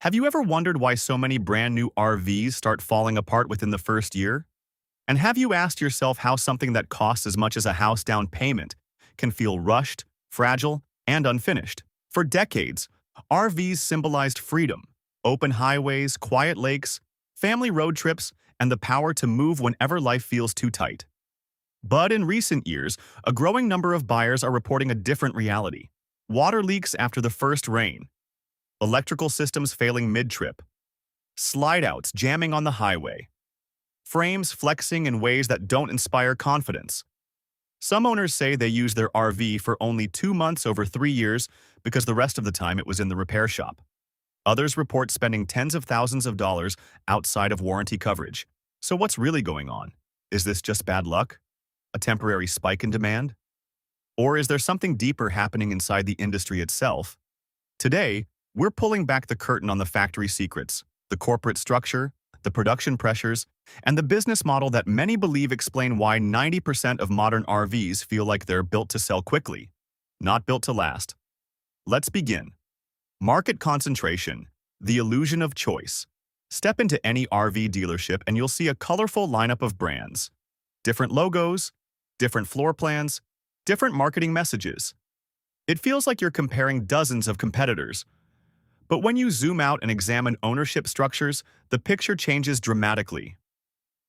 Have you ever wondered why so many brand new RVs start falling apart within the first year? And have you asked yourself how something that costs as much as a house down payment can feel rushed, fragile, and unfinished? For decades, RVs symbolized freedom, open highways, quiet lakes, family road trips, and the power to move whenever life feels too tight. But in recent years, a growing number of buyers are reporting a different reality. Water leaks after the first rain, electrical systems failing mid-trip, slide-outs jamming on the highway, frames flexing in ways that don't inspire confidence. Some owners say they use their RV for only 2 months over 3 years because the rest of the time it was in the repair shop. Others report spending tens of thousands of dollars outside of warranty coverage. So what's really going on? Is this just bad luck? A temporary spike in demand? Or is there something deeper happening inside the industry itself? Today, we're pulling back the curtain on the factory secrets, the corporate structure, the production pressures, and the business model that many believe explain why 90% of modern RVs feel like they're built to sell quickly, not built to last. Let's begin. Market concentration, the illusion of choice. Step into any RV dealership and you'll see a colorful lineup of brands. Different logos, different floor plans, different marketing messages. It feels like you're comparing dozens of competitors. But when you zoom out and examine ownership structures, the picture changes dramatically.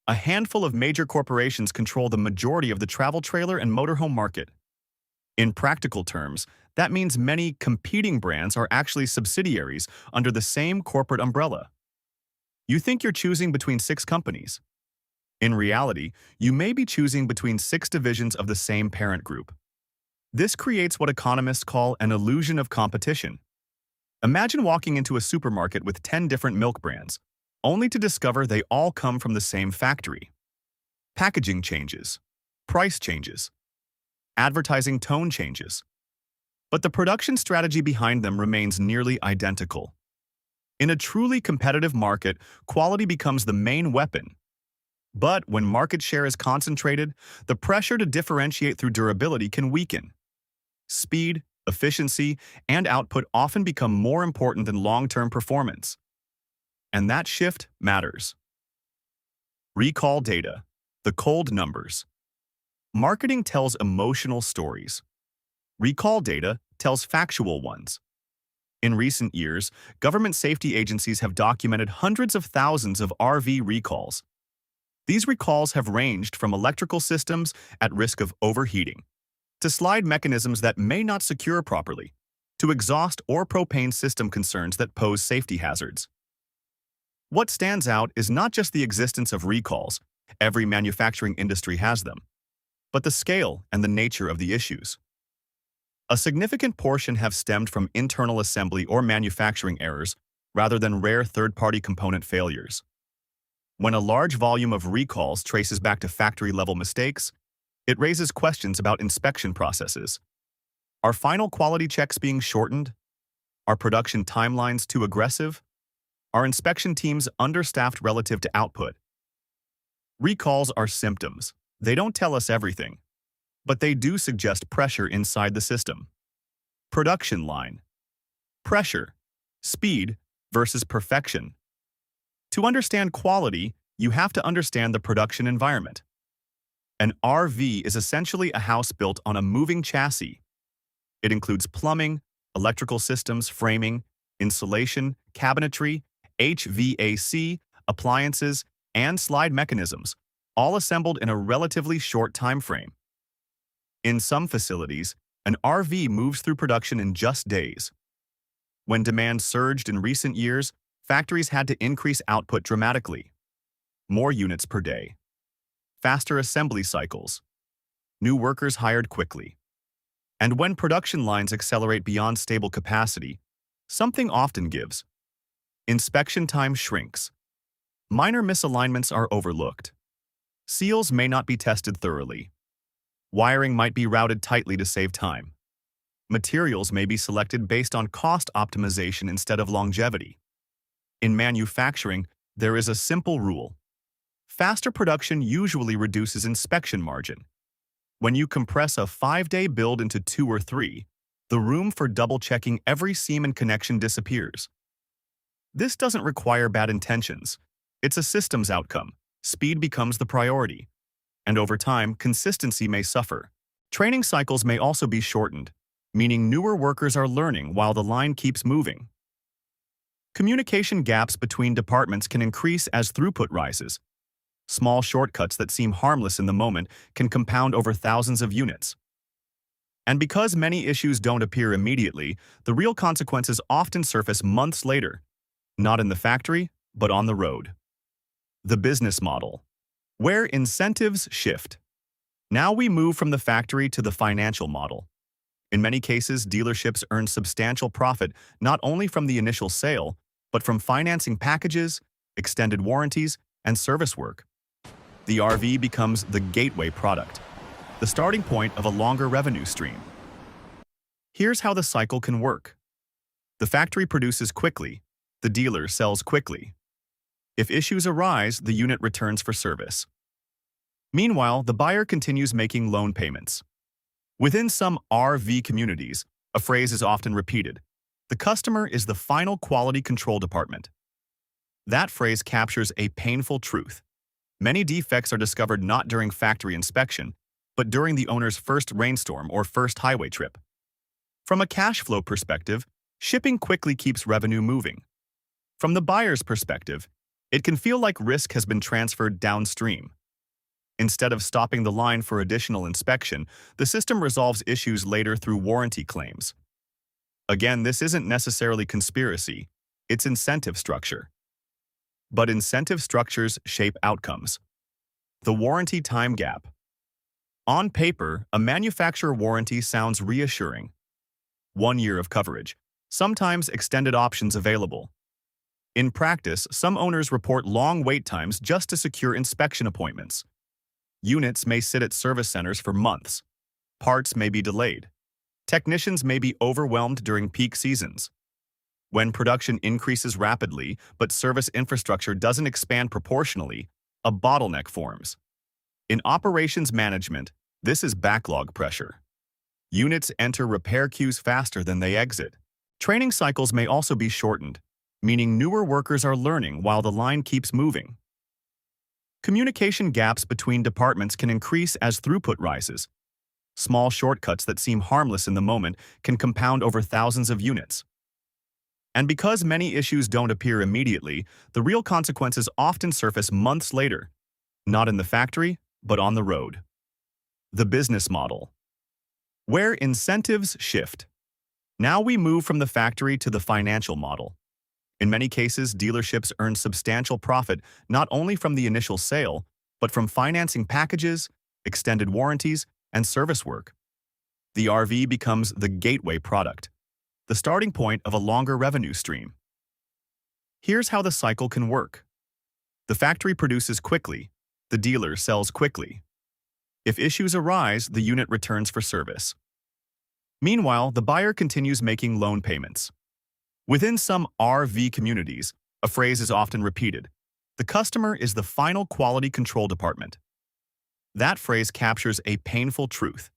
A handful of major corporations control the majority of the travel trailer and motorhome market. In practical terms, that means many competing brands are actually subsidiaries under the same corporate umbrella. You think you're choosing between 6 companies. In reality, you may be choosing between 6 divisions of the same parent group. This creates what economists call an illusion of competition. Imagine walking into a supermarket with 10 different milk brands, only to discover they all come from the same factory. Packaging changes, price changes, advertising tone changes, but the production strategy behind them remains nearly identical. In a truly competitive market, quality becomes the main weapon. But when market share is concentrated, the pressure to differentiate through durability can weaken. Speed, efficiency, and output often become more important than long-term performance. And that shift matters. Recall data, the cold numbers. Marketing tells emotional stories. Recall data tells factual ones. In recent years, government safety agencies have documented hundreds of thousands of RV recalls. These recalls have ranged from electrical systems at risk of overheating, to slide mechanisms that may not secure properly, to exhaust or propane system concerns that pose safety hazards. What stands out is not just the existence of recalls, every manufacturing industry has them, but the scale and the nature of the issues. A significant portion have stemmed from internal assembly or manufacturing errors rather than rare third-party component failures. When a large volume of recalls traces back to factory-level mistakes, it raises questions about inspection processes. Are final quality checks being shortened? Are production timelines too aggressive? Are inspection teams understaffed relative to output? Recalls are symptoms. They don't tell us everything, but they do suggest pressure inside the system. Production line. Pressure. Speed versus perfection. To understand quality, you have to understand the production environment. An RV is essentially a house built on a moving chassis. It includes plumbing, electrical systems, framing, insulation, cabinetry, HVAC, appliances, and slide mechanisms, all assembled in a relatively short time frame. In some facilities, an RV moves through production in just days. When demand surged in recent years, factories had to increase output dramatically. More units per day. Faster assembly cycles. New workers hired quickly. And when production lines accelerate beyond stable capacity, something often gives. Inspection time shrinks. Minor misalignments are overlooked. Seals may not be tested thoroughly. Wiring might be routed tightly to save time. Materials may be selected based on cost optimization instead of longevity. In manufacturing, there is a simple rule. Faster production usually reduces inspection margin. When you compress a 5-day build into 2 or 3, the room for double-checking every seam and connection disappears. This doesn't require bad intentions. It's a systems outcome. Speed becomes the priority. And over time, consistency may suffer. Training cycles may also be shortened, meaning newer workers are learning while the line keeps moving. Communication gaps between departments can increase as throughput rises. Small shortcuts that seem harmless in the moment can compound over thousands of units. And because many issues don't appear immediately, the real consequences often surface months later, not in the factory, but on the road. The business model, where incentives shift. Now we move from the factory to the financial model. In many cases, dealerships earn substantial profit not only from the initial sale, but from financing packages, extended warranties, and service work. The RV becomes the gateway product, the starting point of a longer revenue stream. Here's how the cycle can work. The factory produces quickly, the dealer sells quickly. If issues arise, the unit returns for service. Meanwhile, the buyer continues making loan payments. Within some RV communities, a phrase is often repeated: the customer is the final quality control department. That phrase captures a painful truth. Many defects are discovered not during factory inspection, but during the owner's first rainstorm or first highway trip. From a cash flow perspective, shipping quickly keeps revenue moving. From the buyer's perspective, it can feel like risk has been transferred downstream. Instead of stopping the line for additional inspection, the system resolves issues later through warranty claims. Again, this isn't necessarily conspiracy, it's incentive structure. But incentive structures shape outcomes. The warranty time gap. On paper, a manufacturer warranty sounds reassuring. 1 year of coverage, sometimes extended options available. In practice, some owners report long wait times just to secure inspection appointments. Units may sit at service centers for months. Parts may be delayed. Technicians may be overwhelmed during peak seasons. When production increases rapidly, but service infrastructure doesn't expand proportionally, a bottleneck forms. In operations management, this is backlog pressure. Units enter repair queues faster than they exit. Training cycles may also be shortened, meaning newer workers are learning while the line keeps moving. Communication gaps between departments can increase as throughput rises. Small shortcuts that seem harmless in the moment can compound over thousands of units. And because many issues don't appear immediately, the real consequences often surface months later, not in the factory, but on the road. The business model, where incentives shift. Now we move from the factory to the financial model. In many cases, dealerships earn substantial profit not only from the initial sale, but from financing packages, extended warranties, and service work. The RV becomes the gateway product, the starting point of a longer revenue stream. Here's how the cycle can work. The factory produces quickly, the dealer sells quickly. If issues arise, the unit returns for service. Meanwhile, the buyer continues making loan payments. Within some RV communities, a phrase is often repeated: the customer is the final quality control department. That phrase captures a painful truth.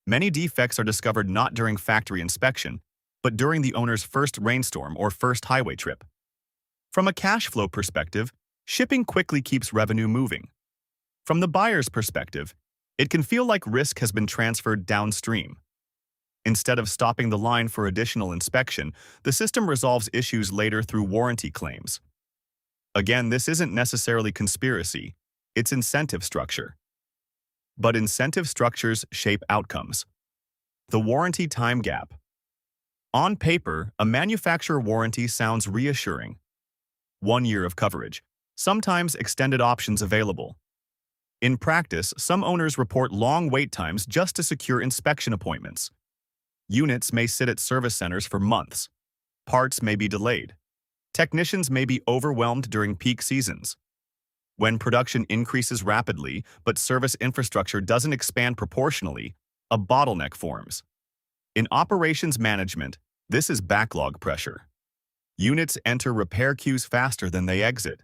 Many defects are discovered not during factory inspection, but during the owner's first rainstorm or first highway trip. From a cash flow perspective, shipping quickly keeps revenue moving. From the buyer's perspective, it can feel like risk has been transferred downstream. Instead of stopping the line for additional inspection, the system resolves issues later through warranty claims. Again, this isn't necessarily conspiracy, it's incentive structure. But incentive structures shape outcomes. The warranty time gap. On paper, a manufacturer warranty sounds reassuring. 1 year of coverage, sometimes extended options available. In practice, some owners report long wait times just to secure inspection appointments. Units may sit at service centers for months. Parts may be delayed. Technicians may be overwhelmed during peak seasons. When production increases rapidly, but service infrastructure doesn't expand proportionally, a bottleneck forms. In operations management, this is backlog pressure. Units enter repair queues faster than they exit.